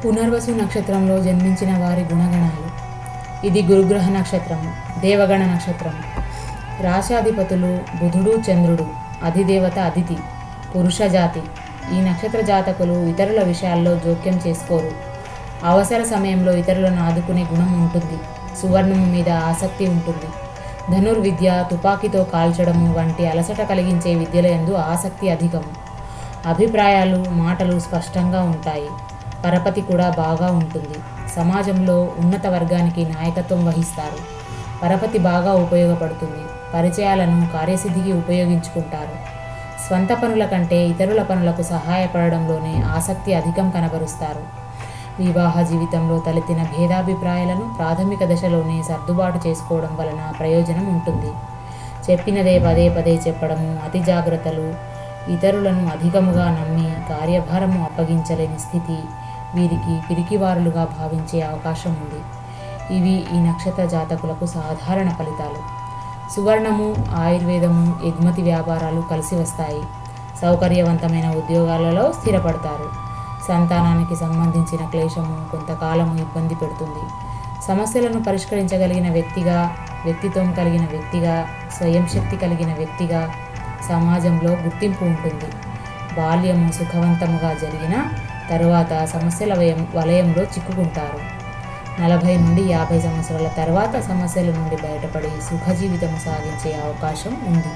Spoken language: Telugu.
పునర్వసు నక్షత్రంలో జన్మించిన వారి గుణగణాలు. ఇది గురుగ్రహ నక్షత్రము, దేవగణ నక్షత్రము. రాశాధిపతులు బుధుడు, చంద్రుడు. అధిదేవత అదితి, పురుష జాతి. ఈ నక్షత్ర జాతకులు ఇతరుల విషయాల్లో జోక్యం చేసుకోరు. అవసర సమయంలో ఇతరులను ఆదుకునే గుణం ఉంటుంది. సువర్ణము మీద ఆసక్తి ఉంటుంది. ధనుర్విద్య, తుపాకీతో కాల్చడము వంటి అలసట కలిగించే విద్యల యందు ఆసక్తి అధికము. అభిప్రాయాలు, మాటలు స్పష్టంగా ఉంటాయి. పరపతి కూడా బాగా ఉంటుంది. సమాజంలో ఉన్నత వర్గానికి నాయకత్వం వహిస్తారు. పరపతి బాగా ఉపయోగపడుతుంది. పరిచయాలను కార్యసిద్ధికి ఉపయోగించుకుంటారు. స్వంత పనుల కంటే ఇతరుల పనులకు సహాయపడడంలోనే ఆసక్తి అధికం కనబరుస్తారు. వివాహ జీవితంలో తలెత్తిన భేదాభిప్రాయాలను ప్రాథమిక దశలోనే సర్దుబాటు చేసుకోవడం వలన ప్రయోజనం ఉంటుంది. చెప్పినదే పదే పదే చెప్పడము, అతి జాగ్రత్తలు, ఇతరులను అధికముగా నమ్మి కార్యభారము అప్పగించలేని స్థితి వీరికి పిరికివారులుగా భావించే అవకాశం ఉంది. ఇవి ఈ నక్షత్ర జాతకులకు సాధారణ ఫలితాలు. సువర్ణము, ఆయుర్వేదము, ఎగుమతి వ్యాపారాలు కలిసి వస్తాయి. సౌకర్యవంతమైన ఉద్యోగాలలో స్థిరపడతారు. సంతానానికి సంబంధించిన క్లేశము కొంతకాలము ఇబ్బంది పెడుతుంది. సమస్యలను పరిష్కరించగలిగిన వ్యక్తిగా, వ్యక్తిత్వం కలిగిన వ్యక్తిగా, స్వయం శక్తి కలిగిన వ్యక్తిగా సమాజంలో గుర్తింపు ఉంటుంది. బాల్యము సుఖవంతముగా జరిగిన తరువాత సమస్యల వలయంలో చిక్కుకుంటారు. 40 నుండి 50 సంవత్సరాల తర్వాత సమస్యల నుండి బయటపడి సుఖజీవితము సాగించే అవకాశం ఉంది.